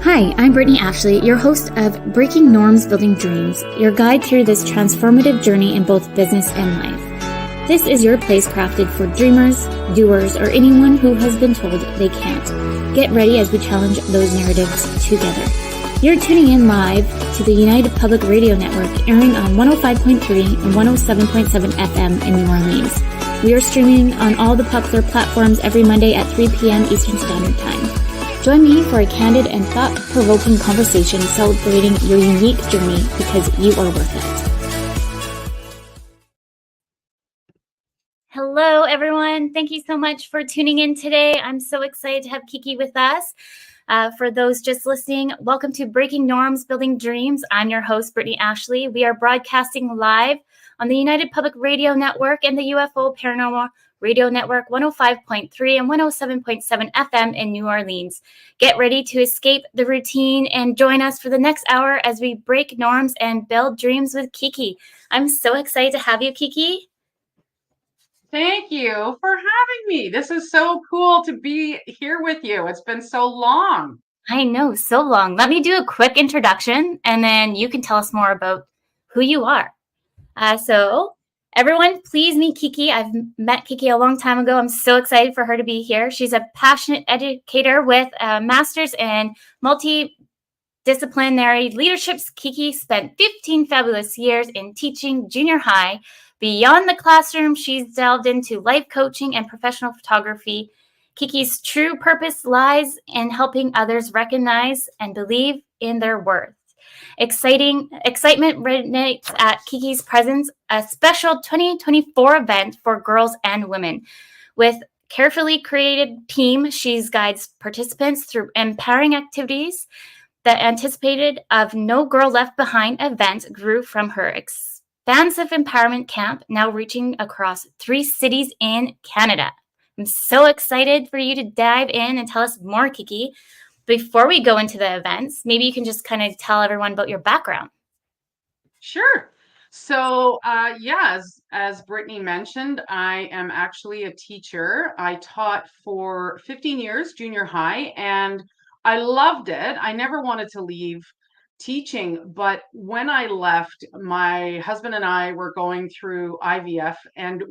Hi, I'm Brittney Ashley, your host of Breaking Norms, Building Dreams, your guide through this transformative journey in both business and life. This is your place crafted for dreamers, doers, or anyone who has been told they can't. Get ready as we challenge those narratives together. You're tuning in live to the United Public Radio Network, airing on 105.3 and 107.7 FM in New Orleans. We are streaming on all the popular platforms every Monday at 3 p.m. Eastern Standard Time. Join me for a candid and thought-provoking conversation celebrating your unique journey because you are worth it. Hello, everyone. Thank you so much for tuning in today. I'm so excited to have Kiki with us. For those just listening, welcome to Breaking Norms, Building Dreams. I'm your host, Brittney Ashley. We are broadcasting live on the United Public Radio Network and the UFO Paranormal Radio Network 105.3 and 107.7 FM in New Orleans. Get ready to escape the routine and join us for the next hour as we break norms and build dreams with Kiki. I'm so excited to have you, Kiki. Thank you for having me. This is so cool to be here with you. It's been so long. I know, so long. Let me do a quick introduction, and then you can tell us more about who you are. So everyone, please meet Kiki. I've met Kiki a long time ago. I'm so excited for her to be here. She's a passionate educator with a master's in multidisciplinary leadership. Kiki spent 15 fabulous years in teaching junior high. Beyond the classroom, she's delved into life coaching and professional photography. Kiki's true purpose lies in helping others recognize and believe in their worth. Excitement resonates at Kiki's presence, a special 2024 event for girls and women. With carefully created team, she guides participants through empowering activities. The anticipated of No Girl Left Behind event grew from her expansive empowerment camp, now reaching across 3 cities in Canada. I'm so excited for you to dive in and tell us more, Kiki. Before we go into the events, maybe you can just kind of tell everyone about your background. Sure. So, as Brittney mentioned, I am actually a teacher. I taught for 15 years junior high, and I loved it. I never wanted to leave teaching, but when I left, my husband and I were going through IVF, and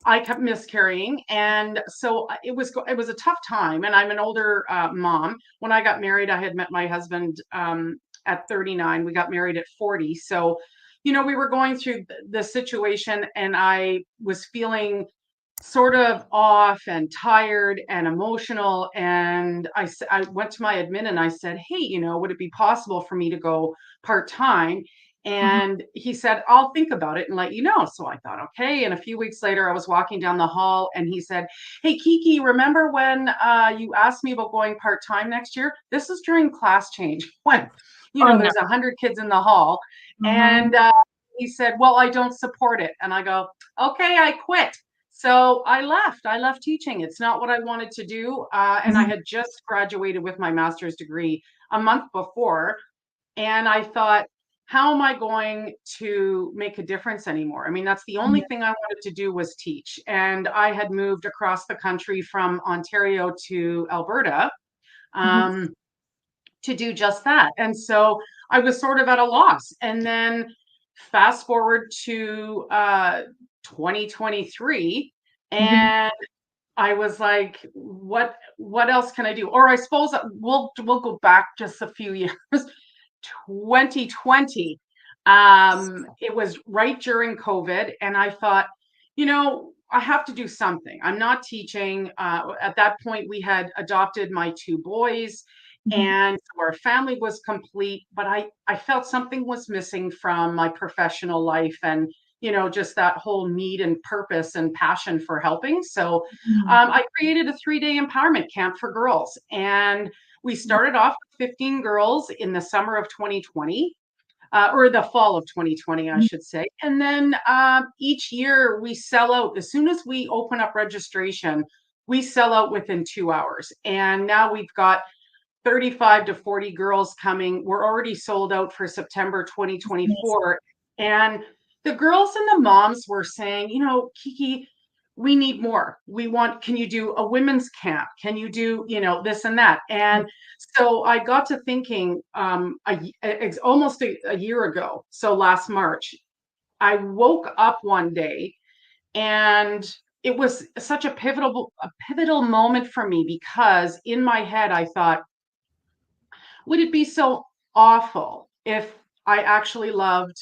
I kept miscarrying, and so it was a tough time. And I'm an older mom. When I got married, I had met my husband at 39. We got married at 40. So, we were going through the situation, and I was feeling sort of off and tired and emotional. And I went to my admin and I said, hey, would it be possible for me to go part-time? And he said, I'll think about it and let you know. So I thought, okay. And a few weeks later, I was walking down the hall and he said, hey, Kiki, remember when you asked me about going part-time next year? This is during class change when, there's 100 kids in the hall. And he said, well, I don't support it. And I go, okay, I quit. So I left teaching. It's not what I wanted to do. And I had just graduated with my master's degree a month before. And I thought, how am I going to make a difference anymore? I mean, that's the only thing I wanted to do was teach. And I had moved across the country from Ontario to Alberta to do just that. And so I was sort of at a loss. And then fast forward to 2023, and I was like, what else can I do? Or I suppose we'll go back just a few years. 2020, it was right during COVID, and I thought, I have to do something. I'm not teaching. At that point, we had adopted my 2 boys, and so our family was complete, but I felt something was missing from my professional life, and just that whole need and purpose and passion for helping. So I created a 3-day empowerment camp for girls, and we started off with 15 girls in the summer of 2020, or the fall of 2020, I should say. And then each year we sell out. As soon as we open up registration, we sell out within 2 hours. And now we've got 35 to 40 girls coming. We're already sold out for September 2024. And the girls and the moms were saying, Kiki, we need more. We want, can you do a women's camp? Can you do, this and that? And so I got to thinking, almost a year ago, so last March, I woke up one day and it was such a pivotal moment for me, because in my head I thought, would it be so awful if I actually loved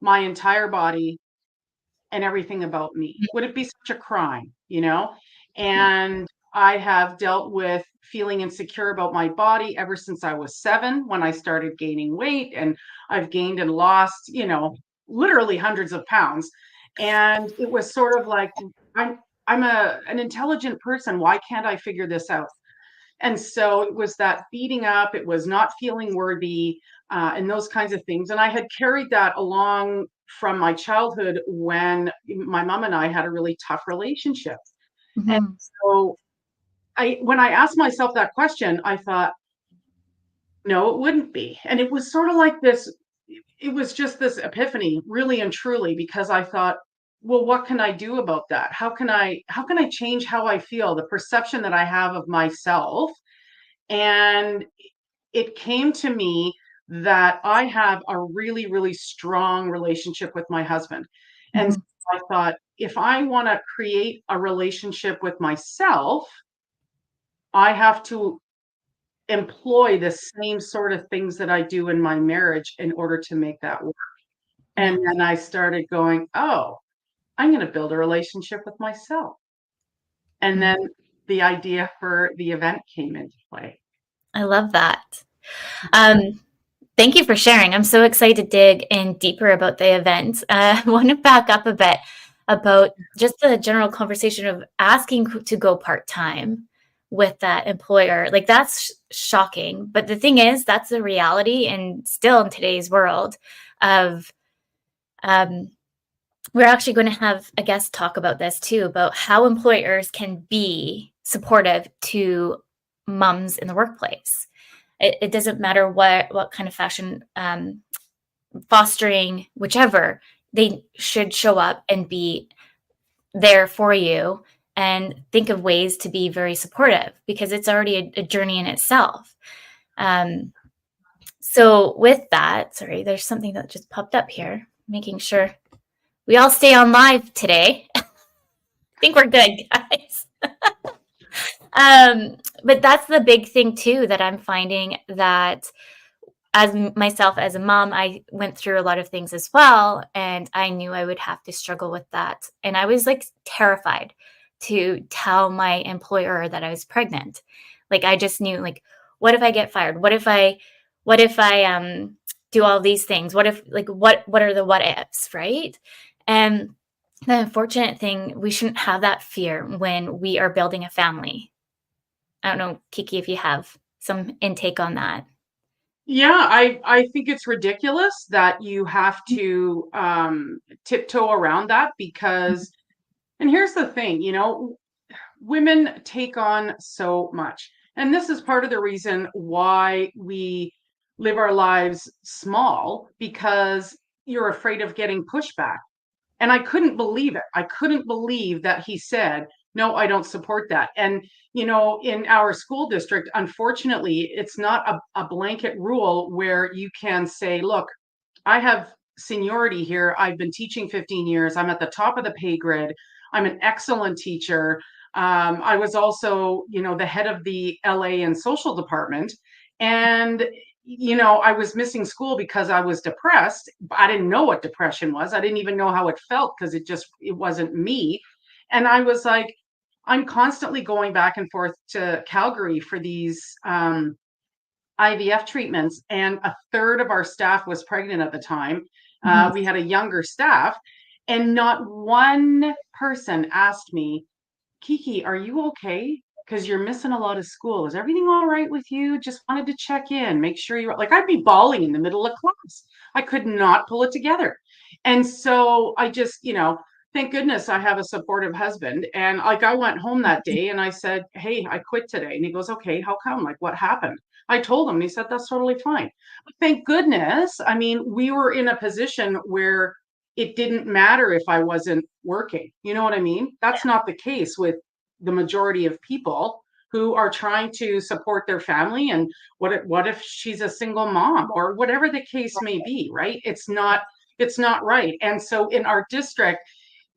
my entire body and everything about me? Would it be such a crime, Yeah. And I have dealt with feeling insecure about my body ever since I was 7, when I started gaining weight, and I've gained and lost, literally hundreds of pounds. And it was sort of like, I'm an intelligent person. Why can't I figure this out? And so it was that beating up, it was not feeling worthy, and those kinds of things. And I had carried that along from my childhood, when my mom and I had a really tough relationship. And Mhm. so when I asked myself that question, I thought, no, it wouldn't be. And it was sort of like this, it was just this epiphany, really and truly, because I thought, well, what can I do about that? How can I change how I feel, the perception that I have of myself? And it came to me that I have a really, really strong relationship with my husband. And so Mhm. I thought, if I want to create a relationship with myself, I have to employ the same sort of things that I do in my marriage in order to make that work. Yeah. And then I started going, oh, I'm going to build a relationship with myself. And Mm. then the idea for the event came into play. I love that. Um, Thank you for sharing. I'm so excited to dig in deeper about the event. I want to back up a bit about just the general conversation of asking to go part time with that employer. Like, that's shocking. But the thing is, that's the reality, and still in today's world of, um, we're actually going to have a guest talk about this too, about how employers can be supportive to moms in the workplace. It doesn't matter what kind of fashion, fostering, whichever, they should show up and be there for you and think of ways to be very supportive, because it's already a journey in itself. Um, so with that, sorry, there's something that just popped up here, making sure we all stay on live today. I think we're good, guys. But that's the big thing too, that I'm finding that as myself as a mom, I went through a lot of things as well, and I knew I would have to struggle with that. And I was like terrified to tell my employer that I was pregnant. Like, I just knew, like, what if I get fired? What if I do all these things? What if, like, what are the what ifs, right? And the unfortunate thing, we shouldn't have that fear when we are building a family. I don't know, Kiki, if you have some intake on that. Yeah, I think it's ridiculous that you have to tiptoe around that, because, and here's the thing, women take on so much. And this is part of the reason why we live our lives small, because you're afraid of getting pushback. And I couldn't believe it. I couldn't believe that he said, no, I don't support that. And, in our school district, unfortunately, it's not a blanket rule where you can say, look, I have seniority here. I've been teaching 15 years. I'm at the top of the pay grid. I'm an excellent teacher. I was also, the head of the LA and social department. And I was missing school because I was depressed. I didn't know what depression was. I didn't even know how it felt, because it wasn't me. And I was like, I'm constantly going back and forth to Calgary for these IVF treatments, and a third of our staff was pregnant at the time. Mhm. We had a younger staff, and not one person asked me, Kiki, are you okay? Because you're missing a lot of school. Is everything all right with you? Just wanted to check in, make sure you're like, I'd be bawling in the middle of class. I could not pull it together. And so I just, thank goodness I have a supportive husband. And like, I went home that day and I said, hey, I quit today. And he goes, okay, how come? Like, what happened? I told him, and he said, that's totally fine. But thank goodness. I mean, we were in a position where it didn't matter if I wasn't working. You know what I mean? That's not the case with the majority of people who are trying to support their family. And what if she's a single mom or whatever the case may be, right? It's not right. And so in our district,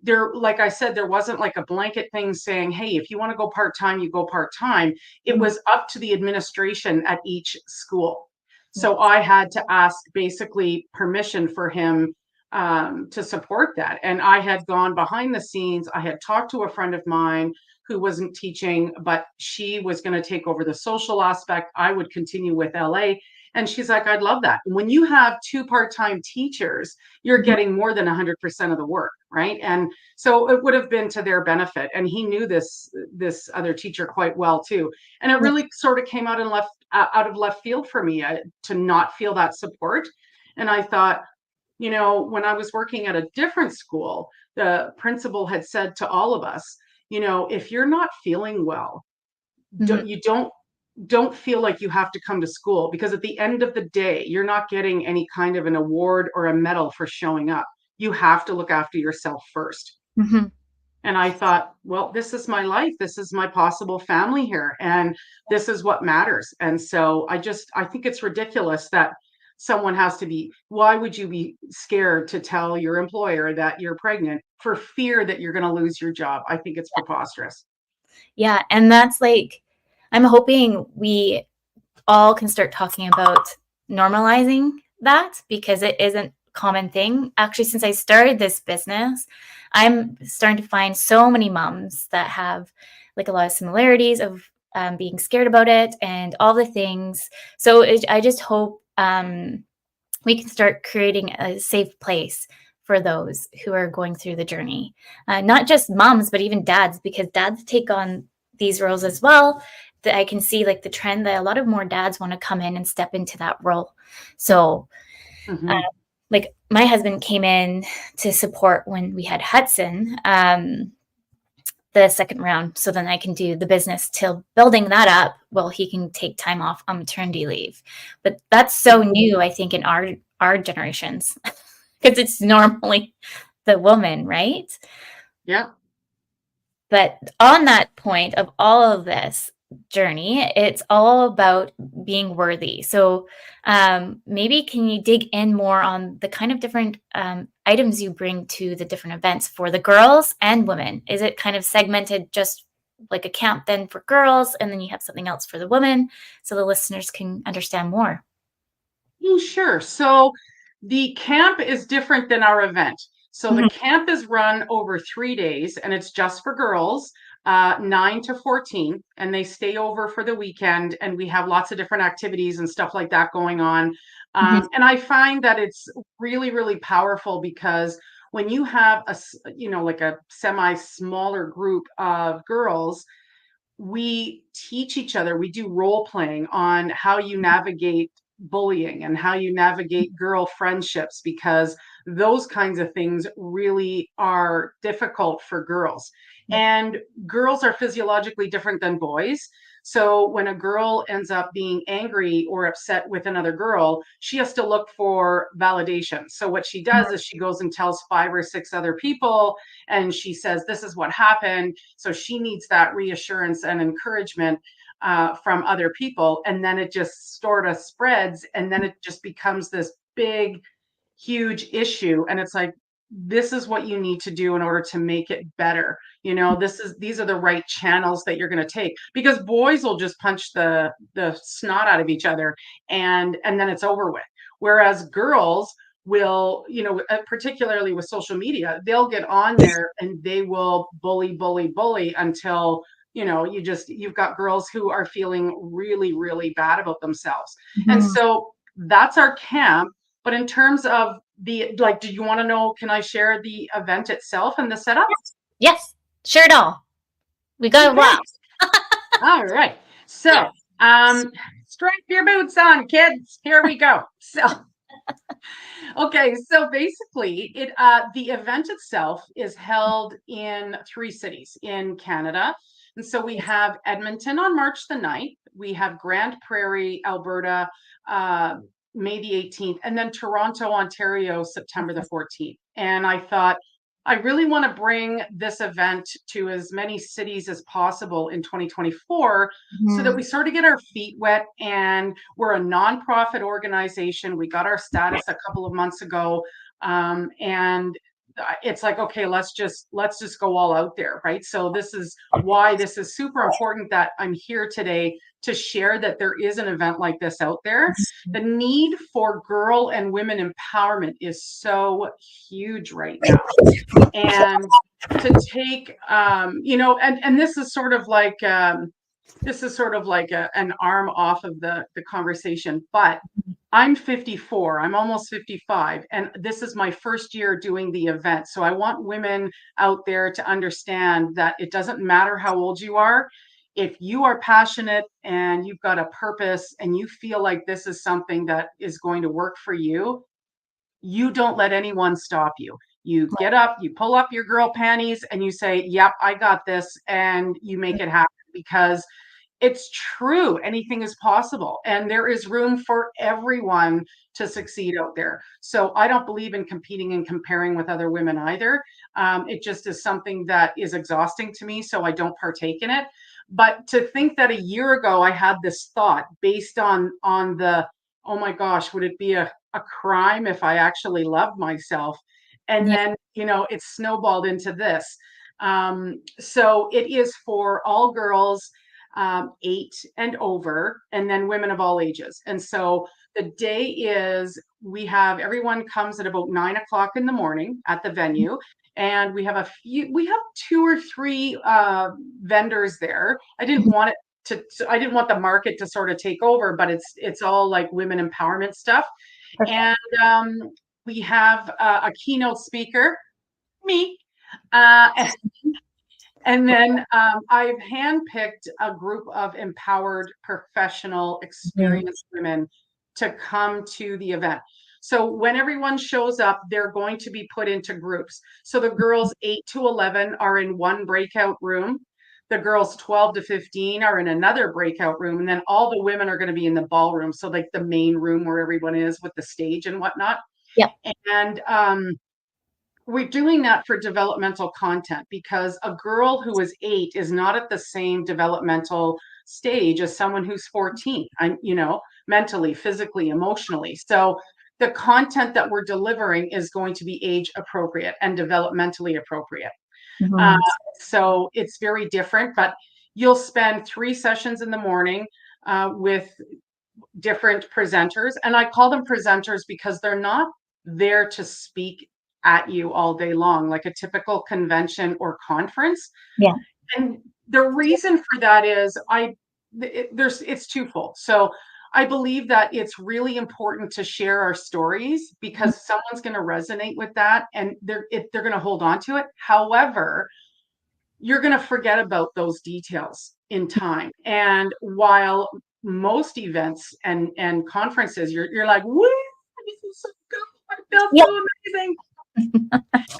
there, like I said, there wasn't like a blanket thing saying, hey, if you want to go part-time, you go part-time. It Mhm. was up to the administration at each school. Yeah. So I had to ask basically permission for him to support that. And I had gone behind the scenes. I had talked to a friend of mine who wasn't teaching, but she was going to take over the social aspect. I would continue with LA. And she's like, I'd love that. When you have two part-time teachers, you're Mhm. getting more than 100% of the work, right? And so it would have been to their benefit. And he knew this other teacher quite well too. And it Yeah. really sort of came out of left field for me to not feel that support. And I thought, when I was working at a different school, the principal had said to all of us, if you're not feeling well, Mhm. don't feel like you have to come to school, because at the end of the day, you're not getting any kind of an award or a medal for showing up. You have to look after yourself first. Mhm. And I thought, well, this is my life. This is my possible family here. And this is what matters. And so I think it's ridiculous that why would you be scared to tell your employer that you're pregnant for fear that you're going to lose your job? I think it's preposterous. Yeah, and that's like I'm hoping we all can start talking about normalizing that because it isn't a common thing. Actually, since I started this business, I'm starting to find so many moms that have like a lot of similarities of being scared about it and all the things. So I just hope we can start creating a safe place for those who are going through the journey. Not just moms, but even dads, because dads take on these roles as well. That I can see like the trend that a lot of more dads want to come in and step into that role. So, uh, Mhm. like my husband came in to support when we had Hudson, the second round. So then I can do the business till building that up. Well, he can take time off on maternity leave, but that's so new, I think, in our generations because it's normally the woman, right? Yeah. But on that point of all of this journey, it's all about being worthy. So maybe can you dig in more on the kind of different items you bring to the different events for the girls and women? Is it kind of segmented just like a camp then for girls, and then you have something else for the women so the listeners can understand more? Sure. So the camp is different than our event. So the Mhm. camp is run over 3 days, and it's just for girls, 9 to 14, and they stay over for the weekend. And we have lots of different activities and stuff like that going on. Mhm. And I find that it's really, really powerful because when you have like a semi smaller group of girls, we teach each other, we do role playing on how you navigate bullying and how you navigate girl friendships, because those kinds of things really are difficult for girls. Yeah. And girls are physiologically different than boys. So when a girl ends up being angry or upset with another girl, she has to look for validation. So what she does is she goes and tells 5 or 6 other people, and she says, this is what happened. So she needs that reassurance and encouragement from other people. And then it just sort of spreads. And then it just becomes this big, huge issue. And it's like, this is what you need to do in order to make it better. These are the right channels that you're going to take, because boys will just punch the snot out of each other, and then it's over with. Whereas girls will, particularly with social media, they'll get on there and they will bully, bully, bully until you've got girls who are feeling really, really bad about themselves. And Mhm. so that's our camp. But in terms of do you want to know, can I share the event itself and the setup? Yes, share it all. We got a while. Okay. All right. So, strap your boots on, kids. Here we go. So, okay. So basically, the event itself is held in 3 cities in Canada. And so we have Edmonton on March the 9th. We have Grande Prairie, Alberta, uh, May the 18th, and then Toronto, Ontario, September the 14th. And I thought, I really want to bring this event to as many cities as possible in 2024 so that Mhm. we sort of get our feet wet. And we're a nonprofit organization. We got our status a couple of months ago. And it's like, okay, let's just go all out there, right? So this is why this is super important that I'm here today to share that there is an event like this out there. The need for girl and women empowerment is so huge right now. And to take, and this is sort of like an arm off of the conversation, but I'm 54, I'm almost 55, and this is my first year doing the event. So I want women out there to understand that it doesn't matter how old you are. If you are passionate and you've got a purpose and you feel like this is something that is going to work for you, you don't let anyone stop you. You get up, you pull up your girl panties, and you say, yep, I got this, and you make it happen, because it's true. Anything is possible, and there is room for everyone to succeed out there. So I don't believe in competing and comparing with other women either. It just is something that is exhausting to me, so I don't partake in it. But to think that a year ago I had this thought based on the, oh my gosh, would it be a crime if I actually loved myself? And Yeah. then, it snowballed into this. So it is for all girls 8 and over, and then women of all ages. And so the day is, we have everyone comes at about 9 o'clock in the morning at the venue. And we have 2 or 3 vendors there. I didn't want the market to sort of take over, but it's all like women empowerment stuff. Perfect. And we have a keynote speaker, me. Uh, and then I've handpicked a group of empowered, professional, Mhm. experienced women to come to the event. So when everyone shows up, they're going to be put into groups. So the girls 8 to 11 are in one breakout room. The girls 12 to 15 are in another breakout room. And then all the women are going to be in the ballroom. So like the main room where everyone is with the stage and whatnot. Yep. And we're doing that for developmental content, because a girl who is 8 is not at the same developmental stage as someone who's 14. I'm, mentally, physically, emotionally. So the content that we're delivering is going to be age appropriate and developmentally appropriate. Uh, Mhm. so it's very different, but you'll spend 3 sessions in the morning with different presenters. And I call them presenters because they're not there to speak at you all day long, like a typical convention or conference. Yeah. And the reason for that is it's twofold. So I believe that it's really important to share our stories, Mhm. because someone's going to resonate with that, and they're going to hold on to it. However, you're going to forget about those details in time. And while most events and conferences, you're like, woo, this is so good. I felt Yep. so amazing.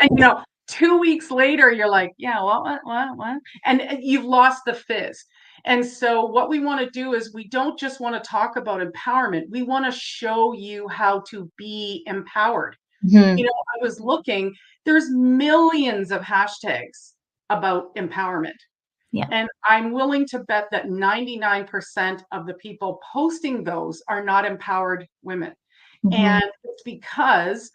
And 2 weeks later, you're like, yeah, what? And you've lost the fizz. And so what we want to do is, we don't just want to talk about empowerment. We want to show you how to be empowered. Mhm. I was looking, there's millions of hashtags about empowerment. Yeah. And I'm willing to bet that 99% of the people posting those are not empowered women. Mhm. And it's because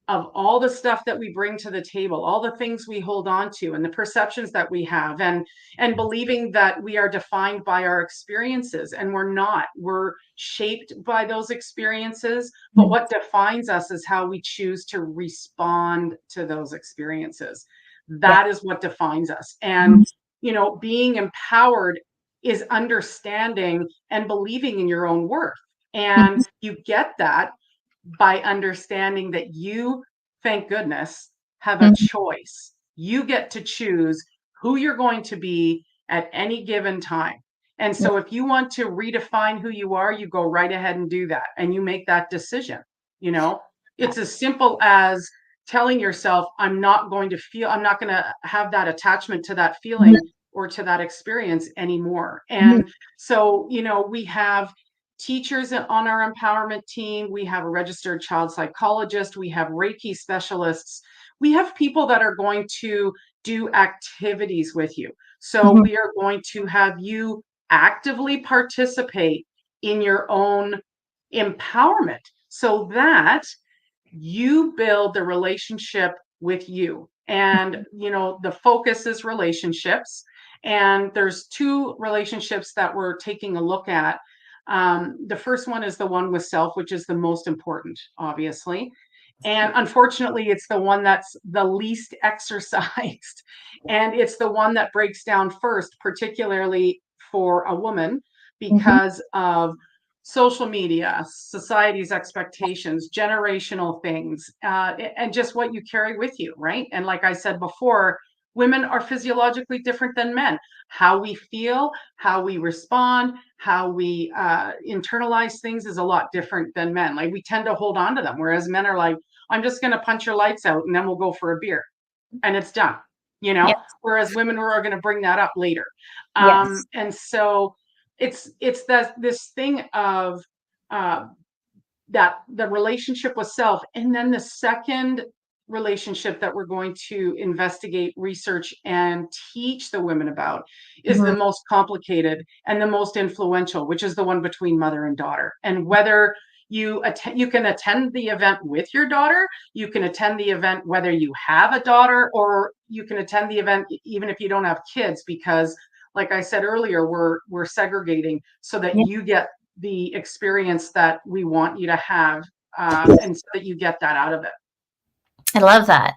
of all the stuff that we bring to the table, all the things we hold on to, and the perceptions that we have, and believing that we are defined by our experiences, and we're not. We're shaped by those experiences, but Mhm. what defines us is how we choose to respond to those experiences. Yeah. That is what defines us. And Mhm. being empowered is understanding and believing in your own worth. Mhm. And you get that by understanding that you, thank goodness, have a Mhm. choice. You get to choose who you're going to be at any given time. And Yeah. so if you want to redefine who you are, you go right ahead and do that. And you make that decision. You know, it's as simple as telling yourself, I'm not going to have that attachment to that Mhm. feeling or to that experience anymore. Mhm. And so, we have teachers on our empowerment team. We have a registered child psychologist. We have Reiki specialists. We have people that are going to do activities with you. So we are going to have you actively participate in your own empowerment so that you build the relationship with you. And, the focus is relationships. And there's two relationships that we're taking a look at. The first one is the one with self, which is the most important, obviously. And unfortunately, it's the one that's the least exercised. And it's the one that breaks down first, particularly for a woman, because of social media, society's expectations, generational things, and just what you carry with you, right? And like I said before, women are physiologically different than men. How we feel, how we respond, how we internalize things is a lot different than men. Like we tend to hold on to them, whereas men are like, I'm just going to punch your lights out and then we'll go for a beer and it's done, Yes. whereas women are going to bring that up later. Yes. And so it's this thing of that the relationship with self. And then the second relationship that we're going to investigate, research, and teach the women about is the most complicated and the most influential, which is the one between mother and daughter. And whether you can attend the event with your daughter, you can attend the event whether you have a daughter, or you can attend the event even if you don't have kids, because like I said earlier, we're segregating so that you get the experience that we want you to have, and so that you get that out of it. I love that.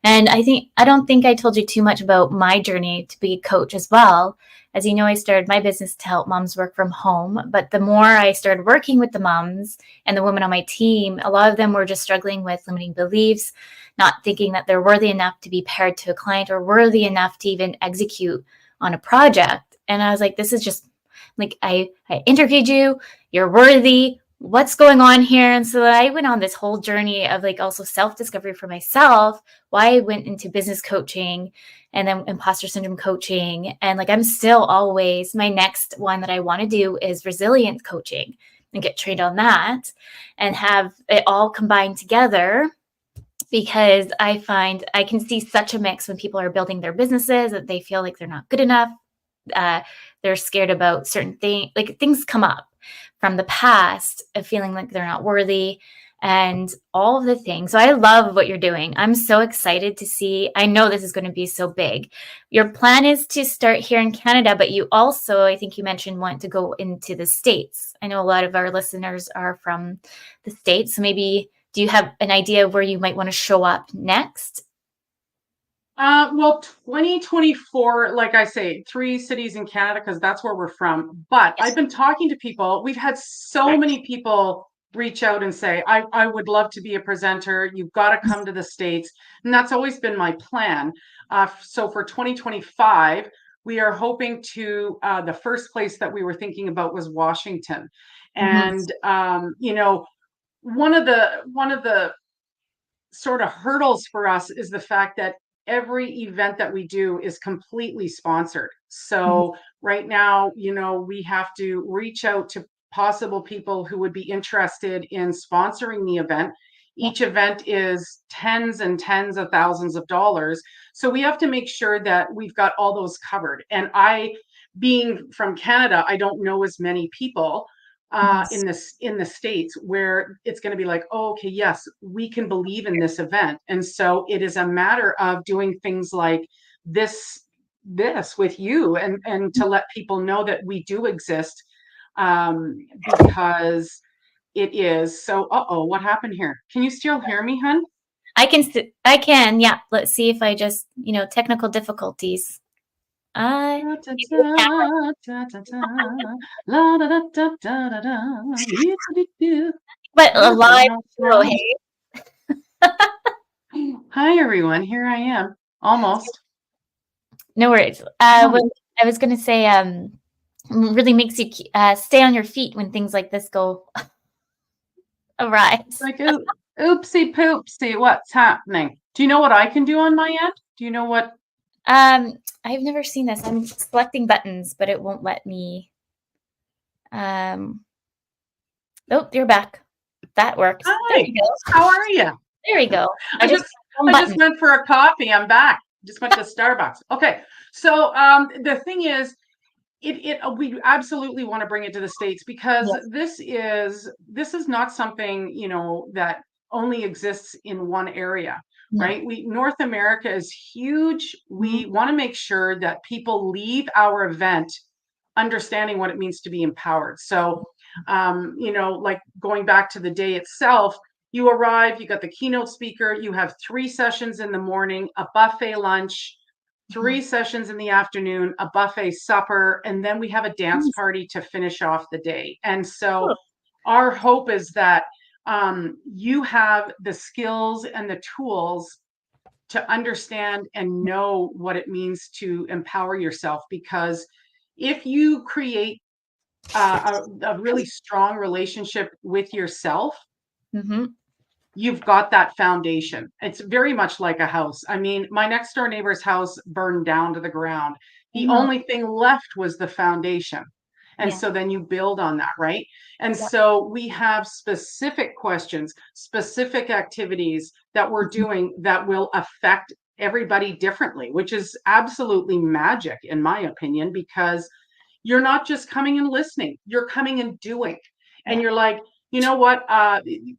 And I don't think I told you too much about my journey to be a coach as well. As you know, I started my business to help moms work from home. But the more I started working with the moms and the women on my team, a lot of them were just struggling with limiting beliefs, not thinking that they're worthy enough to be paired to a client or worthy enough to even execute on a project. And I was like, this is just like, I interviewed you, you're worthy. What's going on here? And so I went on this whole journey of like also self-discovery for myself, why I went into business coaching and then imposter syndrome coaching. And like, I'm still always, my next one that I want to do is resilience coaching and get trained on that and have it all combined together, because I find I can see such a mix when people are building their businesses that they feel like they're not good enough. They're scared about certain things, like things come up from the past of feeling like they're not worthy and all of the things. So I love what you're doing. I'm so excited to see. I know this is going to be so big. Your plan is to start here in Canada, but you also, I think you mentioned, want to go into the States. I know a lot of our listeners are from the States. So maybe do you have an idea of where you might want to show up next? Well, 2024, like I say, 3 cities in Canada, because that's where we're from. But I've been talking to people. We've had so many people reach out and say, I would love to be a presenter. You've got to come to the States. And that's always been my plan. So for 2025, we are hoping to, the first place that we were thinking about was Washington. And, one of the sort of hurdles for us is the fact that every event that we do is completely sponsored. So right now, we have to reach out to possible people who would be interested in sponsoring the event. Each event is tens and tens of thousands of dollars. So we have to make sure that we've got all those covered. And being from Canada, I don't know as many people in the States where it's going to be like, oh, okay, yes, we can believe in this event. And so it is a matter of doing things like this with you, and to let people know that we do exist, because it is so. What happened here? Can you still hear me, hun? I can. Yeah. Let's see if I just, technical difficulties. Da, da, da, da, da, da. La, da, da, da, da, da, da. Doo, doo, doo. But a What the live hell's show, wrong? hey? Hi, everyone. Here I am. Almost. No worries. What I was going to say, really makes you stay on your feet when things like this go awry. Like, oopsie poopsie, what's happening? Do you know what I can do on my end? Do you know what? I've never seen this. I'm selecting buttons, but it won't let me. Nope, you're back. That worked. There Hi, you go. how are you? There we go. I I just just hit one I just button. went for a coffee. I'm back. Just went to Starbucks. Okay. So the thing is, we absolutely want to bring it to the States because Yes. this is not something, that only exists in one area, No. right? North America is huge. Mhm. We want to make sure that people leave our event understanding what it means to be empowered. So, like going back to the day itself, you arrive, you got the keynote speaker, you have 3 sessions in the morning, a buffet lunch, Mhm. 3 sessions in the afternoon, a buffet supper, and then we have a dance Nice. party to finish off the day. And so Cool. our hope is that you have the skills and the tools to understand and know what it means to empower yourself. Because if you create a really strong relationship with yourself, Mhm. you've got that foundation. It's very much like a house. I mean, my next door neighbor's house burned down to the ground. Oh, The no. only thing left was the foundation. And Yeah. so then you build on that, right? And Yeah. so we have specific questions, specific activities that we're Mhm. doing that will affect everybody differently, which is absolutely magic, in my opinion, because you're not just coming and listening, you're coming and doing. And Yeah. you're like, you know what?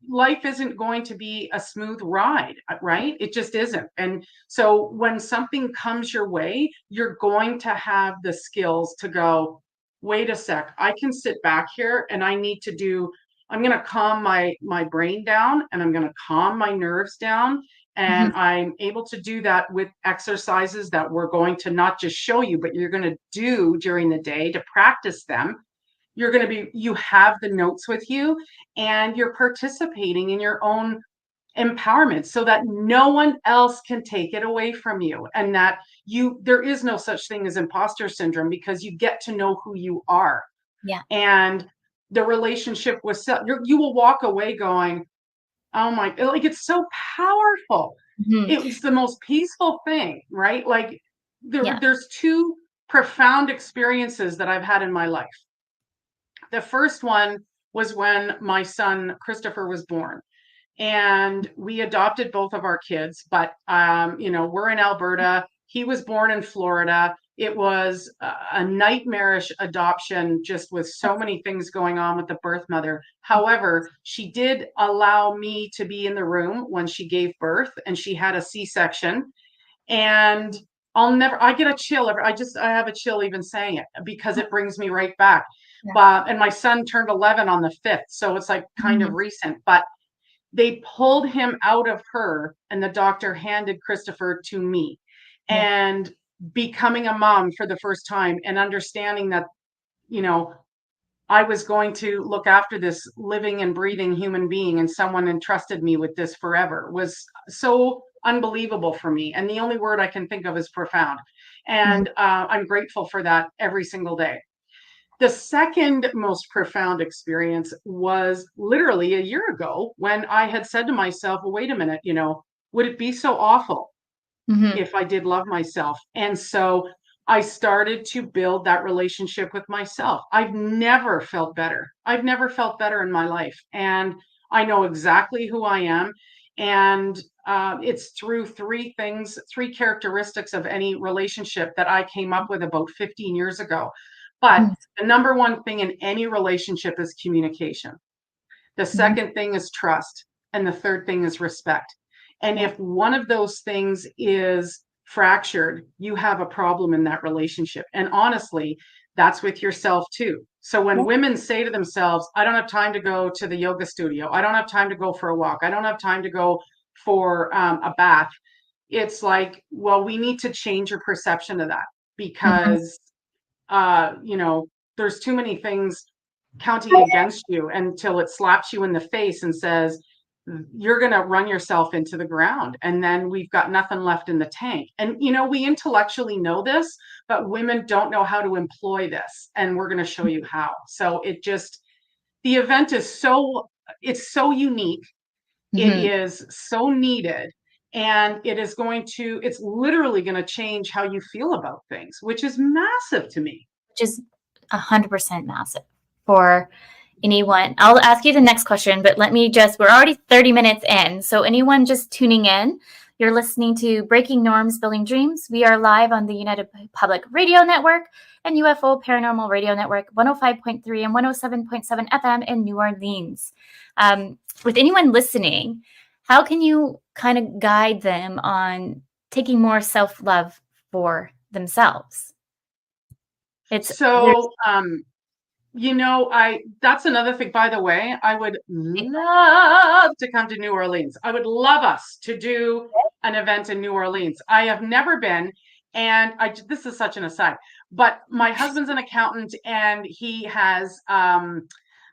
Life isn't going to be a smooth ride, right? It just isn't. And so when something comes your way, you're going to have the skills to go, wait a sec, I can sit back here and I'm going to calm my brain down, and I'm going to calm my nerves down. Mhm. And I'm able to do that with exercises that we're going to not just show you, but you're going to do during the day to practice them. You have the notes with you, and you're participating in your own empowerment so that no one else can take it away from you. And that there is no such thing as imposter syndrome, because you get to know who you are. Yeah. And the relationship with self, you will walk away going, oh my, like, it's so powerful. Mhm. It was the most peaceful thing, right? Like, Yeah. there's two profound experiences that I've had in my life. The first one was when my son Christopher was born, and we adopted both of our kids. But we're in Alberta. He was born in Florida. It was a nightmarish adoption, just with so many things going on with the birth mother. However, she did allow me to be in the room when she gave birth, and she had a C-section. And I get a chill. I have a chill even saying it, because it brings me right back. Yeah. But, and my son turned 11 on the 5th. So it's like kind of Mhm. recent, but they pulled him out of her, and the doctor handed Christopher to me. Yeah. And becoming a mom for the first time, and understanding that, you know, I was going to look after this living and breathing human being, and someone entrusted me with this forever, was so unbelievable for me. And the only word I can think of is profound. Mhm. And I'm grateful for that every single day. The second most profound experience was literally a year ago, when I had said to myself, well, wait a minute, would it be so awful Mhm. if I did love myself? And so I started to build that relationship with myself. I've never felt better. I've never felt better in my life. And I know exactly who I am. And it's through three characteristics of any relationship that I came up with about 15 years ago. But Mhm. the number one thing in any relationship is communication. The Mhm. second thing is trust. And the third thing is respect. And Yeah. if one of those things is fractured, you have a problem in that relationship. And honestly, that's with yourself too. So when Yeah. women say to themselves, I don't have time to go to the yoga studio, I don't have time to go for a walk, I don't have time to go for a bath, it's like, well, we need to change your perception of that. Mhm. Because uh, you know, there's too many things counting against you, until it slaps you in the face and says, you're going to run yourself into the ground. And then we've got nothing left in the tank. And, we intellectually know this, but women don't know how to employ this. And we're going to show you how. So the event it's so unique. It Mhm. is so needed. And it's literally going to change how you feel about things, which is massive to me. Which is 100% massive for anyone, I'll ask you the next question, but we're already 30 minutes in. So anyone just tuning in, you're listening to Breaking Norms, Building Dreams. We are live on the United Public Radio Network and UFO Paranormal Radio Network, 105.3 and 107.7 FM in New Orleans. With anyone listening, how can you kind of guide them on taking more self-love for themselves? That's another thing, by the way, I would love to come to New Orleans. I would love us to do an event in New Orleans. I have never been, and this is such an aside, but my husband's an accountant and he has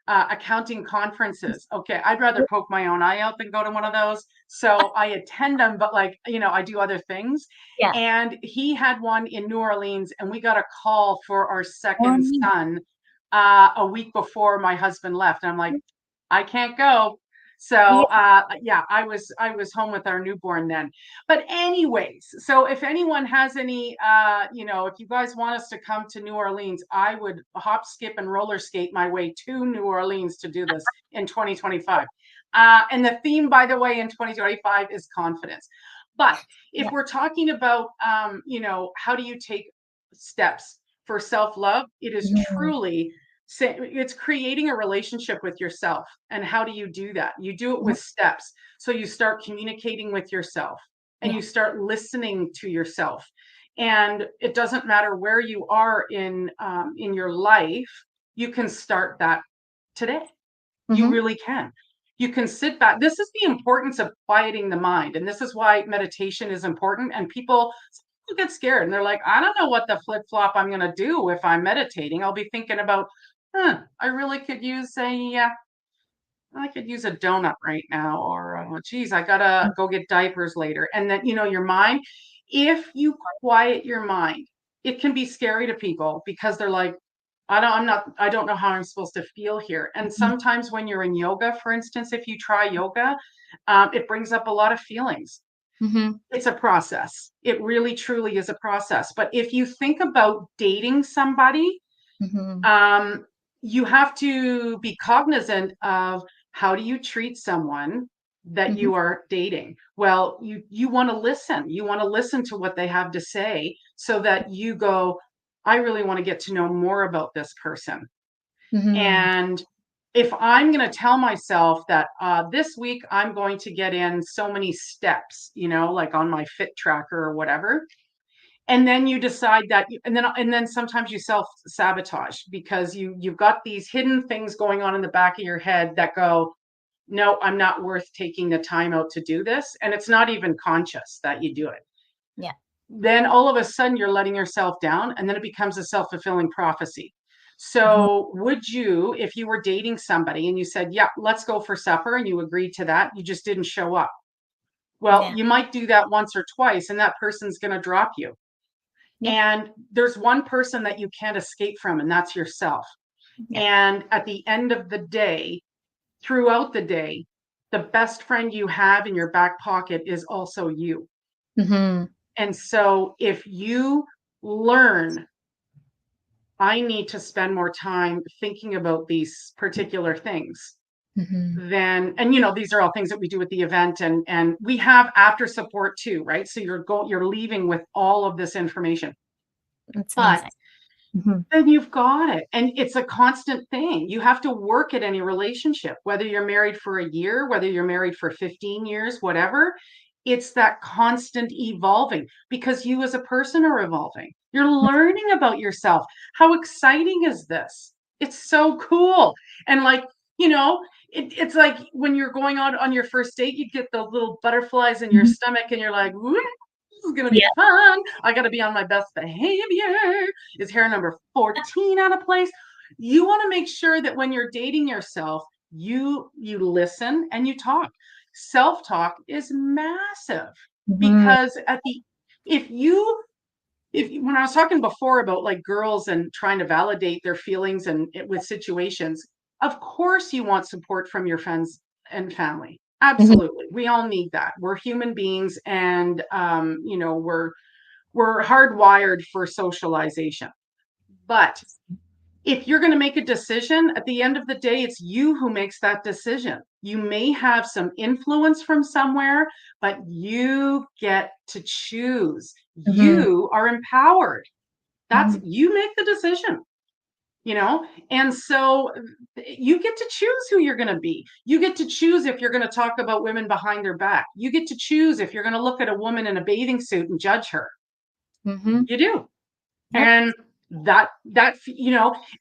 accounting conferences. Okay, I'd rather poke my own eye out than go to one of those. So I attend them, but I do other things. Yeah. And he had one in New Orleans, and we got a call for our second son a week before my husband left. And I'm like, I can't go. So I was home with our newborn then. But anyways, so if anyone has any, if you guys want us to come to New Orleans, I would hop, skip, and roller skate my way to New Orleans to do this in 2025. And the theme, by the way, in 2025 is confidence. But if we're talking about, how do you take steps for self-love, it is truly it's creating a relationship with yourself. And how do you do that? You do it with steps. So you start communicating with yourself and you start listening to yourself. And it doesn't matter where you are in your life, you can start that today. You really can. You can sit back. This is the importance of quieting the mind. And this is why meditation is important. And people get scared and they're like, I don't know what the flip flop I'm going to do if I'm meditating. I'll be thinking about, I really could use I could use a donut right now, or geez, I gotta go get diapers later. And then, your mind, if you quiet your mind, it can be scary to people because they're like, I don't know how I'm supposed to feel here. And sometimes when you're in yoga, for instance, if you try yoga, it brings up a lot of feelings. It's a process. It really, truly is a process. But if you think about dating somebody, you have to be cognizant of how do you treat someone that you are dating. Well, you want to listen. You want to listen to what they have to say so that you go, I really want to get to know more about this person. And if I'm going to tell myself that this week I'm going to get in so many steps, like on my fit tracker or whatever, and then you decide that, and then sometimes you self-sabotage because you've got these hidden things going on in the back of your head that go, no, I'm not worth taking the time out to do this. And it's not even conscious that you do it. Yeah. Then all of a sudden you're letting yourself down, and then it becomes a self-fulfilling prophecy. So would you, if you were dating somebody and you said, yeah, let's go for supper, and you agreed to that, you just didn't show up. Well, you might do that once or twice, and that person's going to drop you. And there's one person that you can't escape from, and that's yourself. And at the end of the day, throughout the day, the best friend you have in your back pocket is also you. And so if you learn, I need to spend more time thinking about these particular things, then, and these are all things that we do at the event, and we have after support too, right? So you're leaving with all of this information. That's amazing. Then you've got it. And it's a constant thing. You have to work at any relationship, whether you're married for a year, whether you're married for 15 years, whatever. It's that constant evolving because you as a person are evolving. You're learning about yourself. How exciting is this? It's so cool. And it's like when you're going out on your first date, you get the little butterflies in your stomach and you're like, woo, this is going to be fun. I got to be on my best behavior. Is hair number 14 out of place? You want to make sure that when you're dating yourself, you listen and you talk. Self-talk is massive because when I was talking before about like girls and trying to validate their feelings and with situations, of course you want support from your friends and family. Absolutely. We all need that. We're human beings, and we're hardwired for socialization. But if you're going to make a decision, at the end of the day, it's you who makes that decision. You may have some influence from somewhere, but you get to choose. Mhm. You are empowered. That's Mhm. you make the decision, and so you get to choose who you're going to be. You get to choose if you're going to talk about women behind their back. You get to choose if you're going to look at a woman in a bathing suit and judge her. Mhm. You do. Yep. And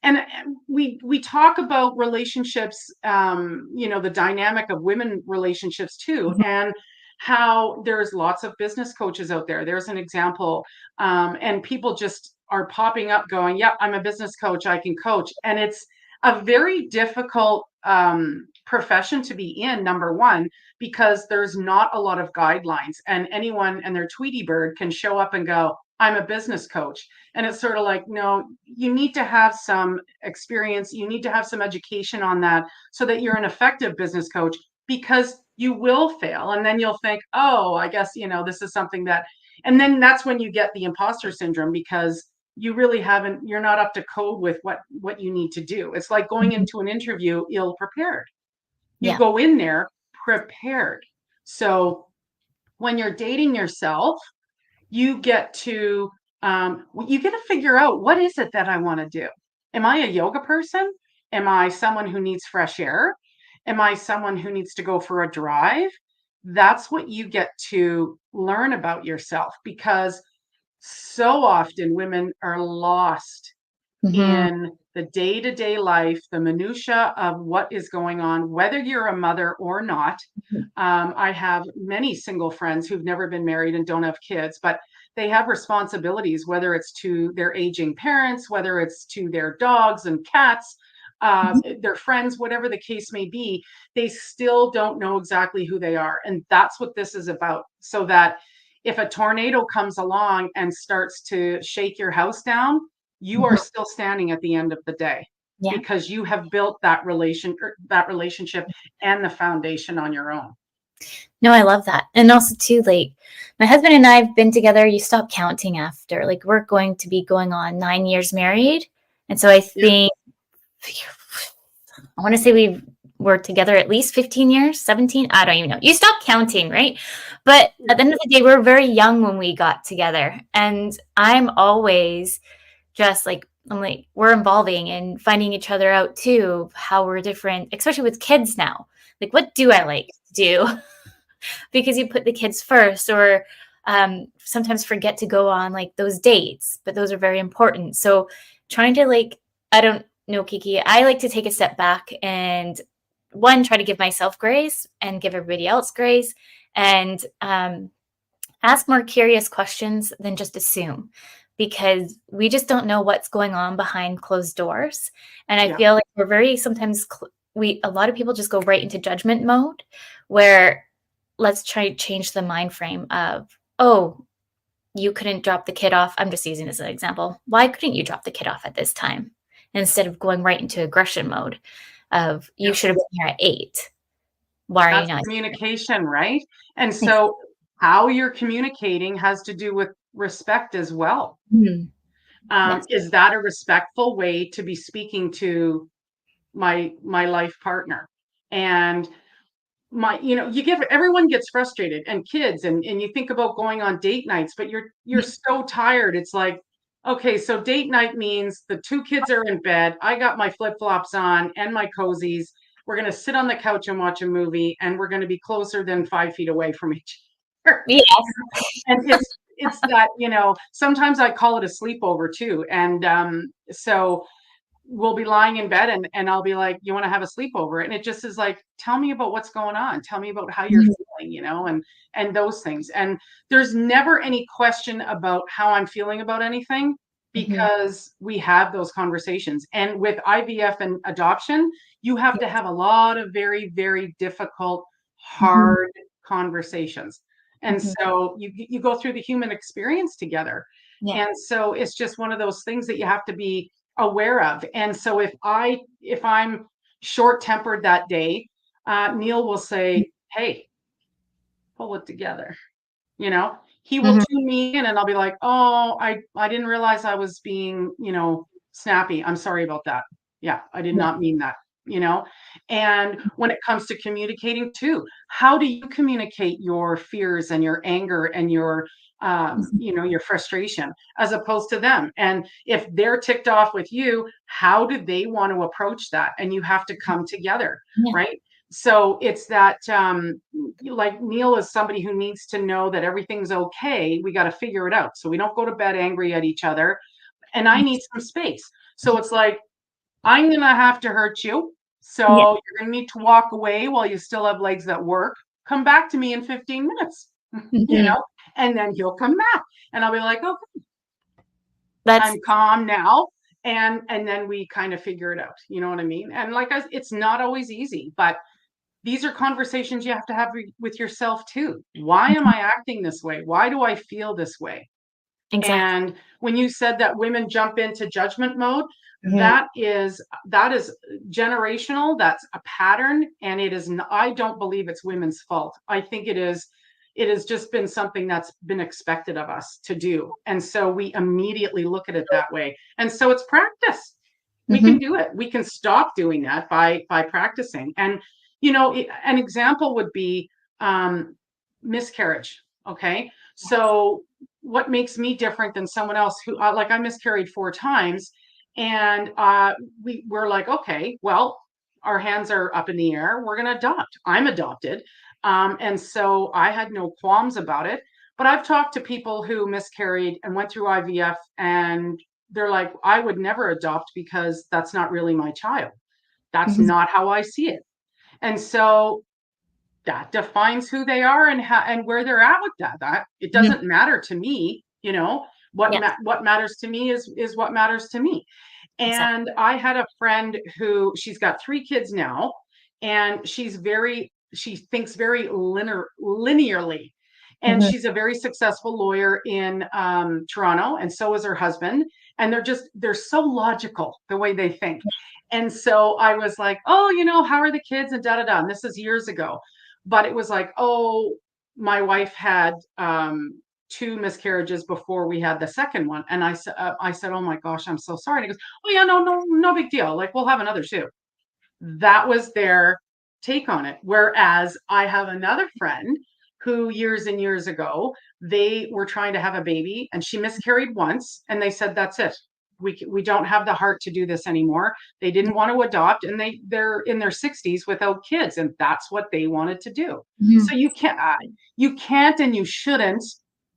and we talk about relationships, the dynamic of women relationships too, Mhm. and how there's lots of business coaches out there. There's an example, and people just are popping up going, yep, I'm a business coach, I can coach. And it's a very difficult profession to be in, number one, because there's not a lot of guidelines, and anyone and their Tweety bird can show up and go, I'm a business coach. And it's sort of like, no, you need to have some experience. You need to have some education on that so that you're an effective business coach, because you will fail. And then you'll think, oh, I guess, this is something that, and then that's when you get the imposter syndrome, because you really you're not up to code with what you need to do. It's like going Mhm. into an interview ill prepared. You Yeah. go in there prepared. So when you're dating yourself, you get to figure out, what is it that I want to do. Am I a yoga person? Am I someone who needs fresh air? Am I someone who needs to go for a drive? That's what you get to learn about yourself, because so often women are lost Mhm. in the day-to-day life, the minutia of what is going on, whether you're a mother or not. Mhm. I have many single friends who've never been married and don't have kids, but they have responsibilities, whether it's to their aging parents, whether it's to their dogs and cats, Mhm. their friends, whatever the case may be. They still don't know exactly who they are. And that's what this is about. So that if a tornado comes along and starts to shake your house down, you are Mhm. still standing at the end of the day, Yeah. because you have built that relationship and the foundation on your own. No, I love that. And also too, like, my husband and I have been together, you stop counting after. Like, we're going to be going on 9 years married. And so I Yeah. think I want to say we were together at least 15 years, 17. I don't even know. You stop counting, right? But at the end of the day, we were very young when we got together. And I'm always just like, I'm like, we're evolving and finding each other out too, how we're different, especially with kids now. Like, what do I like to do? Because you put the kids first, or sometimes forget to go on like those dates, but those are very important. So trying to like, I don't know, Kiki, I like to take a step back and one, try to give myself grace and give everybody else grace, and ask more curious questions than just assume, because we just don't know what's going on behind closed doors. And I Yeah. feel like we're very sometimes we a lot of people just go right into judgment mode, where let's try to change the mind frame of, oh, you couldn't drop the kid off. I'm just using this as an example. Why couldn't you drop the kid off at this time? Instead of going right into aggression mode of, you Yeah. should have been here at 8. Why are you That's not? communication, right? And Ex- so how you're communicating has to do with respect as well. Mhm. Yes. Is that a respectful way to be speaking to my life partner? And you get everyone gets frustrated, and kids, and you think about going on date nights, but you're so tired. It's like, okay, so date night means the two kids are in bed, I got my flip-flops on and my cozies, we're going to sit on the couch and watch a movie, and we're going to be closer than 5 feet away from each other. Yes. And it's that, sometimes I call it a sleepover too. And so we'll be lying in bed, and I'll be like, you want to have a sleepover? And it just is like, tell me about what's going on. Tell me about how you're Mhm. feeling, and those things. And there's never any question about how I'm feeling about anything, Mhm. because we have those conversations. And with IVF and adoption, you have to have a lot of very, very difficult, Mhm. hard conversations. And Mhm. so you go through the human experience together. Yeah. And so it's just one of those things that you have to be aware of. And so if I'm short tempered that day, Neil will say, "Hey, pull it together." He will Mhm. tune me in, and I'll be like, "Oh, I didn't realize I was being, snappy. I'm sorry about that. Yeah, I did not mean that, you know? And when it comes to communicating too, how do you communicate your fears and your anger and your, your frustration as opposed to them? And if they're ticked off with you, how do they want to approach that? And you have to come together, Yeah. right? So it's that, like Neil is somebody who needs to know that everything's okay. We got to figure it out. So we don't go to bed angry at each other. And I need some space. So it's like, I'm going to have to hurt you. So Yeah. you're going to need to walk away while you still have legs that work. Come back to me in 15 minutes, Mhm. and then he'll come back. And I'll be like, okay, That's I'm calm now. And then we kind of figure it out. You know what I mean? And like, it's not always easy, but these are conversations you have to have with yourself too. Why am I acting this way? Why do I feel this way? exactly. And when you said that women jump into judgment mode, Mhm. that is generational. That's a pattern, and I don't believe it's women's fault. I think it has just been something that's been expected of us to do. And so we immediately look at it that way. And so it's practice. We Mhm. can do it. We can stop doing that by practicing. And an example would be miscarriage. Okay. So what makes me different than someone else who like I miscarried 4 times, and we're like, okay, well, our hands are up in the air, we're going to adopt. I'm adopted, and so I had no qualms about it. But I've talked to people who miscarried and went through IVF, and they're like, I would never adopt because that's not really my child. That's Mhm. not how I see it. And so that defines who they are and how and where they're at with that it Mhm. doesn't matter to me. Yes, What matters to me is what matters to me. exactly. And I had a friend who she's got 3 kids now, and she thinks very linearly. And Mhm. she's a very successful lawyer in Toronto, and so is her husband. And they're so logical the way they think. And so I was like, oh, how are the kids and da da da. And this is years ago, but it was like, oh, my wife had 2 miscarriages before we had the second one. And I said, oh my gosh, I'm so sorry. And he goes, oh yeah, no big deal. Like we'll have another 2. That was their take on it. Whereas I have another friend who years and years ago, they were trying to have a baby and she miscarried once, and they said, that's it. We don't have the heart to do this anymore. They didn't want to adopt, and they're in their 60s without kids, and that's what they wanted to do. So Mhm. you can't and you shouldn't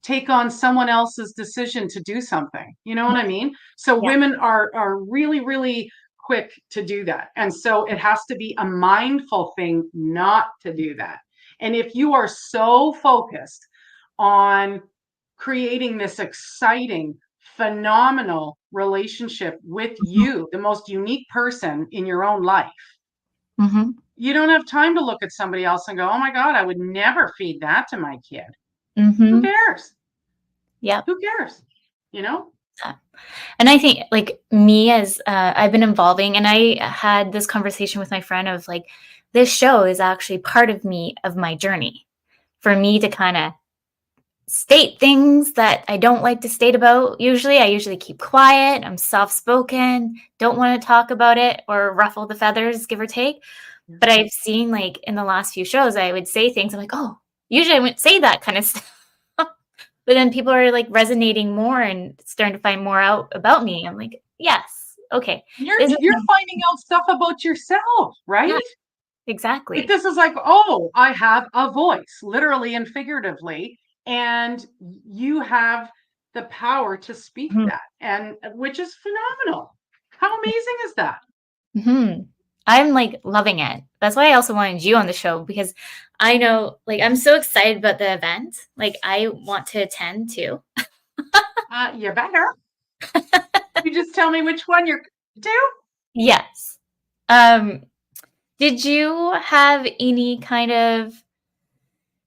take on someone else's decision to do something. You know what I mean? So Yeah. women are really, really quick to do that. And so it has to be a mindful thing not to do that. And if you are so focused on creating this exciting, phenomenal relationship with you, the most unique person in your own life, Mhm. you don't have time to look at somebody else and go, oh my God, I would never feed that to my kid. Who Mhm. cares? Yep. Who cares? You know? Yeah. And I think like me as I've been evolving, and I had this conversation with my friend of like, this show is actually part of me, of my journey, for me to kind of state things that I don't like to state about. I usually keep quiet. I'm soft spoken, don't want to talk about it or ruffle the feathers, give or take. But I've seen like in the last few shows, I would say things. I'm like, oh, usually I wouldn't say that kind of stuff. But then people are like resonating more and starting to find more out about me. I'm like, yes, okay. You're This is you're finding out stuff about yourself, right? yeah, Like exactly. this is like, oh, I have a voice, literally and figuratively, and you have the power to speak Mhm. that, and which is phenomenal. How amazing is that? Mhm. I'm like loving it. That's why I also wanted you on the show, because I know like I'm so excited about the event. Like I want to attend too. You better. You just tell me which one you're do. Yes. Um, did you have any kind of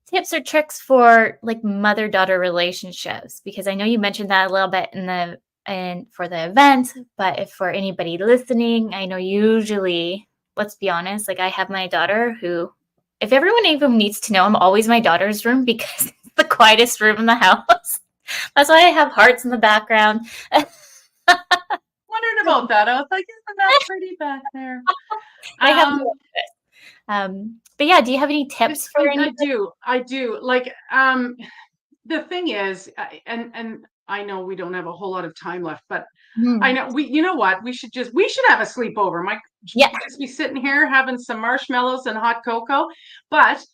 tips or tricks for like mother-daughter relationships? Because I know you mentioned that a little bit in the and for the event, but if for anybody listening, I know usually, let's be honest, like I have my daughter who, if everyone even needs to know, I'm always my daughter's room because it's the quietest room in the house. That's why I have hearts in the background. about that. I was like, isn't that pretty back there? I have Um, no but yeah, do you have any tips for I anybody? do. I do. Like, the thing is, and I know we don't have a whole lot of time left, but I Mhm. know you know what? We should have a sleepover. We Yeah. could just be sitting here having some marshmallows and hot cocoa. But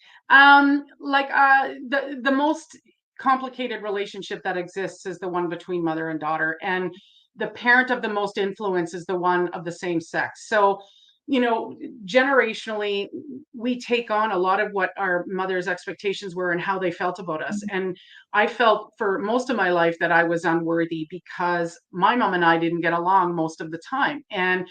like the most complicated relationship that exists is the one between mother and daughter, and the parent of the most influence is the one of the same sex. So, you know, generationally, we take on a lot of what our mother's expectations were and how they felt about us. And I felt for most of my life that I was unworthy because my mom and I didn't get along most of the time. And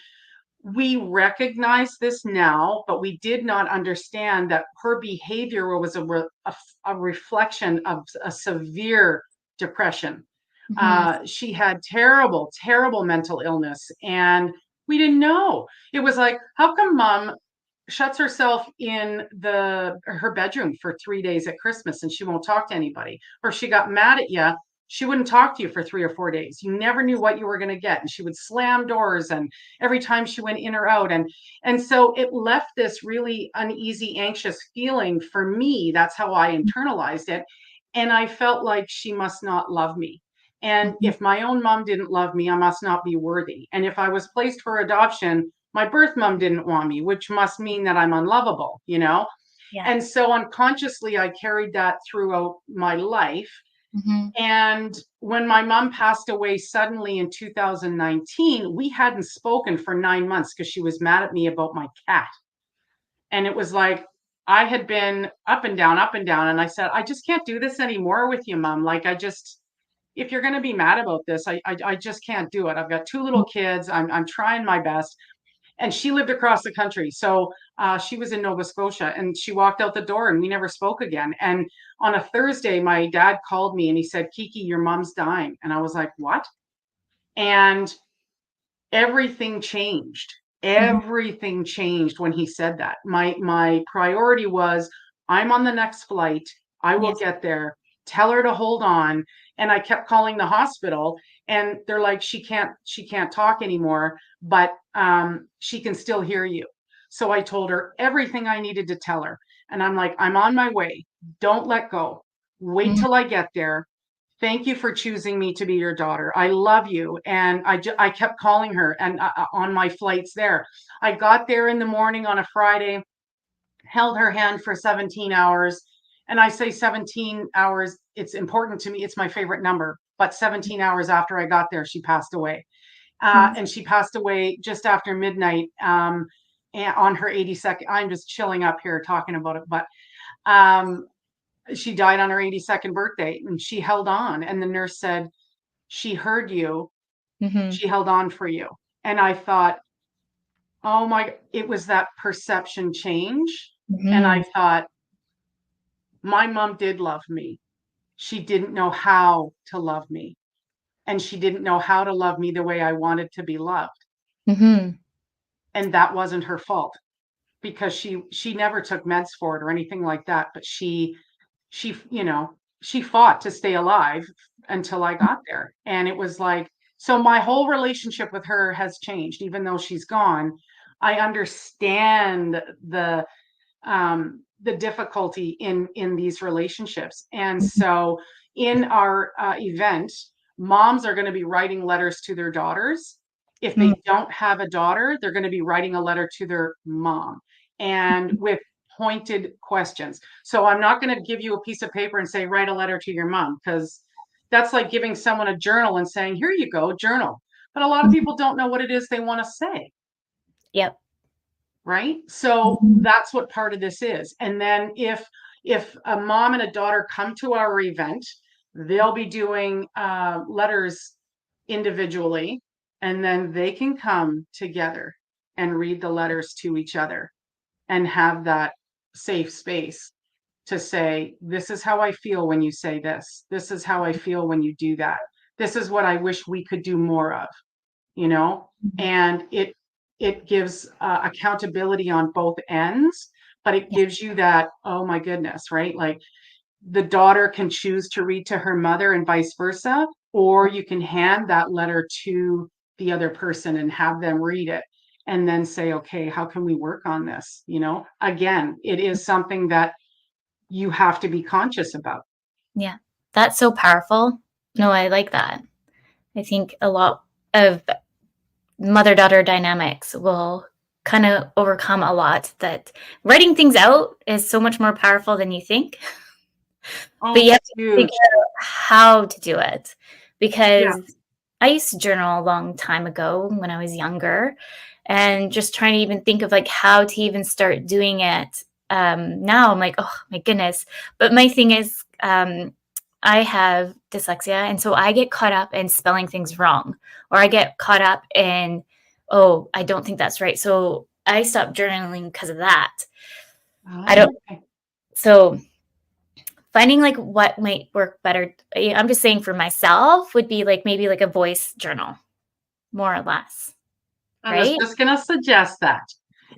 we recognize this now, but we did not understand that her behavior was a reflection of a severe depression. Mhm. She had terrible, terrible mental illness, and we didn't know. It was like, how come mom shuts herself in her bedroom for 3 days at Christmas and she won't talk to anybody? Or if she got mad at you, she wouldn't talk to you for 3 or 4 days. You never knew what you were going to get, and she would slam doors. And every time she went in or out, and so it left this really uneasy, anxious feeling for me. That's how I internalized it, and I felt like she must not love me. And Mhm. if my own mom didn't love me, I must not be worthy. And if I was placed for adoption, my birth mom didn't want me, which must mean that I'm unlovable, you know? Yeah. And so unconsciously, I carried that throughout my life. Mhm. And when my mom passed away suddenly in 2019, we hadn't spoken for 9 months because she was mad at me about my cat. And it was like, I had been up and down, up and down. And I said, I just can't do this anymore with you, mom. Like, if you're going to be mad about this, I just can't do it. I've got two little kids. I'm trying my best. And she lived across the country. So she was in Nova Scotia, and she walked out the door and we never spoke again. And on a Thursday, my dad called me and he said, Kiki, your mom's dying. And I was like, what? And everything changed. Mhm. Everything changed when he said that. My priority was, I'm on the next flight. I Yeah. will get there. Tell her to hold on. And I kept calling the hospital, and they're like, she can't talk anymore, but she can still hear you. So I told her everything I needed to tell her. And I'm like, I'm on my way. Don't let go. Wait Mhm. till I get there. Thank you for choosing me to be your daughter. I love you. And I kept calling her, and on my flights there. I got there in the morning on a Friday, held her hand for 17 hours. And I say 17 hours, it's important to me. It's my favorite number. But 17 hours after I got there, she passed away. Mhm. And she passed away just after midnight, and on her 82nd. I'm just chilling up here talking about it. But um, she died on her 82nd birthday, and she held on. And the nurse said, she heard you. Mhm. She held on for you. And I thought, oh my, it was that perception change. And I Mhm. thought, my mom did love me. She didn't know how to love me. And she didn't know how to love me the way I wanted to be loved. Mhm. And that wasn't her fault, because she never took meds for it or anything like that. But she fought to stay alive until I got there. And it was like, so my whole relationship with her has changed. Even though she's gone, I understand the difficulty in these relationships. And Mhm. so in our event, moms are going to be writing letters to their daughters. If Mhm. they don't have a daughter, they're going to be writing a letter to their mom, and with pointed questions. So I'm not going to give you a piece of paper and say, write a letter to your mom, because that's like giving someone a journal and saying, here you go, journal. But a lot of Mhm. people don't know what it is they want to say. Yep. Right? So Mhm. that's what part of this is. And then if a mom and a daughter come to our event, they'll be doing letters individually, and then they can come together and read the letters to each other and have that safe space to say, this is how I feel when you say this. This is how I feel when you do that. This is what I wish we could do more of, you know. Mhm. And it gives accountability on both ends, but it Yeah. gives you that, oh my goodness, right? Like, the daughter can choose to read to her mother and vice versa, or you can hand that letter to the other person and have them read it and then say, okay, how can we work on this? Again, it is something that you have to be conscious about. Yeah. That's so powerful. No, I like that. I think a lot of mother-daughter dynamics will kind of overcome a lot, that writing things out is so much more powerful than you think. But Oh, you have to figure huge. out how to do it, Yeah. because I used to journal a long time ago when I was younger, and just trying to even think of like how to even start doing it. Now I'm like, oh my goodness. But my thing is, I have dyslexia, and so I get caught up in spelling things wrong, or I get caught up in, oh, I don't think that's right. So I stopped journaling because of that. I don't. Okay. So finding like what might work better. I'm just saying for myself would be like maybe like a voice journal, more or less, I was right? just going to suggest that.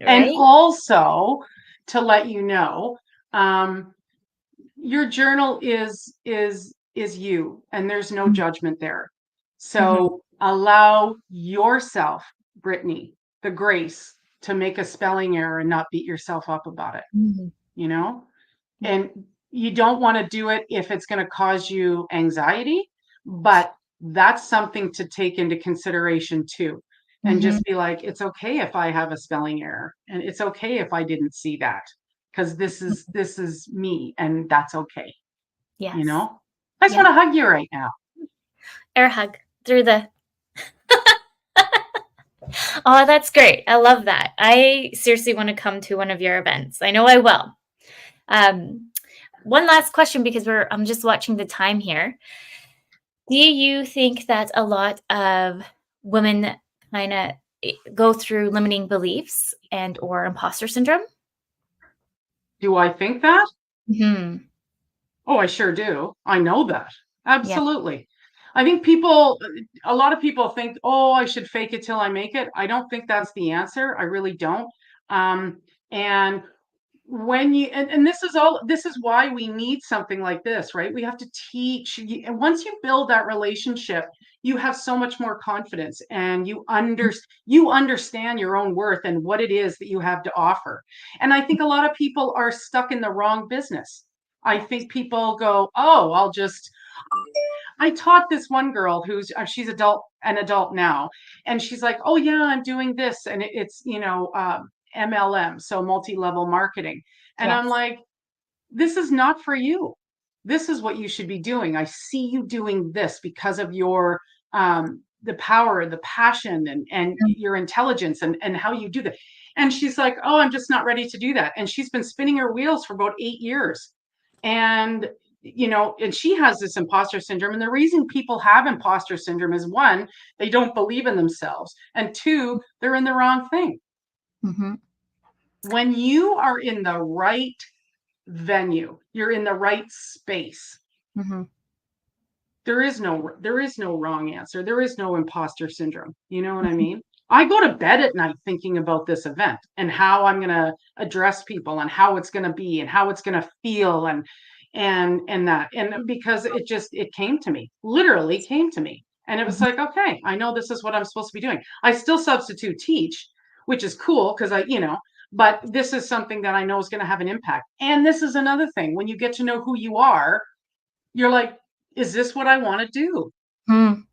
And Right? also to let you know, um, your journal is you, and there's no judgment there. Mm-hmm. So allow yourself, Brittney, the grace to make a spelling error and not beat yourself up about it, Mm-hmm. you know? Yeah. And you don't want to do it if it's going to cause you anxiety, but that's something to take into consideration too. And Mm-hmm. just be like, it's okay if I have a spelling error, and it's okay if I didn't see that, because this is me, and you okay, you Yes. know? I just Yeah. want to hug you right now. Air hug through the. Oh, that's great. I love that. I seriously want to come to one of your events. I know I will. Um, One last question, because I'm just watching the time here. Do you think that a lot of women kind of go through limiting beliefs and or imposter syndrome? Do I think that? Hmm. Oh, I sure do. I know that. Yeah. Absolutely. I think a lot of people think, oh, I should fake it till I make it. I don't think that's the answer. I really don't. And when you and this is why we need something like this, right? We have to teach and once you build that relationship, you have so much more confidence, and you understand your own worth and what it is that you have to offer. And I think a lot of people are stuck in the wrong business. I Yes. think people go, oh, I taught this one girl who's she's an adult now, and she's like, oh yeah, I'm doing this, and it's MLM, so multi-level marketing. And I'm Yes. like, this is not for you. This is what you should be doing. I see you doing this because of your the power, the passion, and your intelligence, and how you do that. And she's like, oh, I'm just not ready to do that. And she's been spinning her wheels for about 8 years. And and she has this imposter syndrome. And the reason people have imposter syndrome is, one, they don't believe in themselves, and two, they're in the wrong thing. Mm-hmm. When you are in the right venue, you're in the right space, Mm-hmm. there is no wrong answer, there is no imposter syndrome, you know what I mean? I go to bed at night thinking about this event and how I'm going to address people and how it's going to be and how it's going to feel, and that, and because it came to me, literally came to me, and it was Mm-hmm. like, okay, I know this is what I'm supposed to be doing. I still substitute teach, which is cool because but this is something that I know is going to have an impact. And this is another thing, when you get to know who you are, you're like, is this what I want to do? Mm.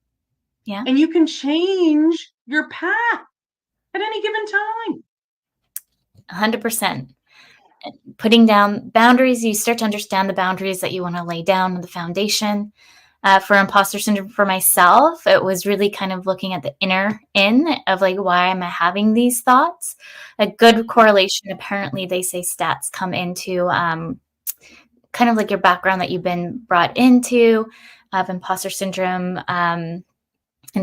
Yeah. And you can change your path at any given time. 100%. Putting down boundaries, you start to understand the boundaries that you want to lay down, the foundation. For imposter syndrome for myself, it was really kind of looking at the inner in of like, why am I having these thoughts? A good correlation, apparently, they say stats come into kind of like your background that you've been brought into of imposter syndrome, and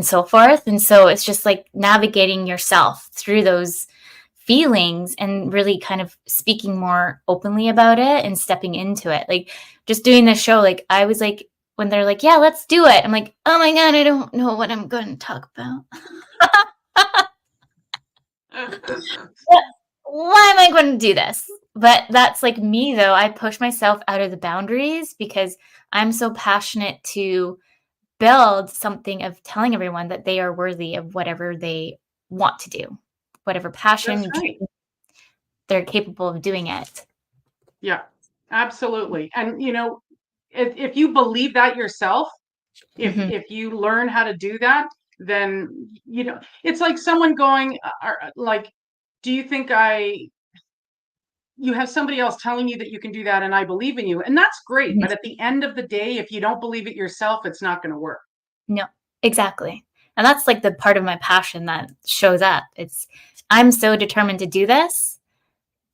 so forth. And so it's just like navigating yourself through those feelings and really kind of speaking more openly about it and stepping into it. Like just doing the show, like I was like, when they're like, yeah, let's do it, I'm like, oh my God, I don't know what I'm going to talk about. Why am I going to do this? But that's like me, though. I push myself out of the boundaries because I'm so passionate to build something of telling everyone that they are worthy of whatever they want to do, whatever That's passion, right. dream, they're capable of doing it. Yeah, absolutely. And if you believe that yourself, Mhm. if you learn how to do that, then it's like someone going, like, do you think you have somebody else telling you that you can do that and I believe in you, and that's great. Mhm. But at the end of the day, if you don't believe it yourself, it's not going to work. No, exactly. And that's like the part of my passion that shows up. It's I'm so determined to do this.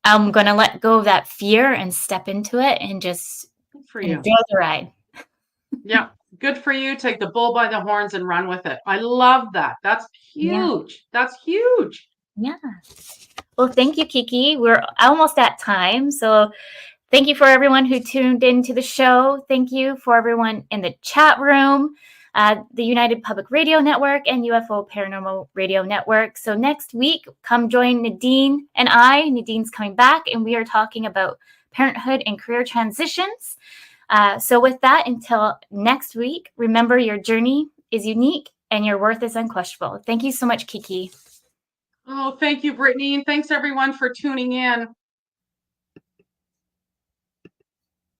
I'm gonna let go of that fear and step into it and just Good for you. enjoy the ride. Yeah, good for you. Take the bull by the horns and run with it. I love that. That's Yeah. huge. That's huge. Yeah. Well, thank you, Kiki. We're almost at time. So thank you for everyone who tuned into the show. Thank you for everyone in the chat room, the United Public Radio Network, and UFO Paranormal Radio Network. So next week, come join Nadine and I. Nadine's coming back, and we are talking about parenthood and career transitions. So with that, until next week, remember your journey is unique and your worth is unquestionable. Thank you so much, Kiki. Oh, thank you, Brittney. And thanks everyone for tuning in.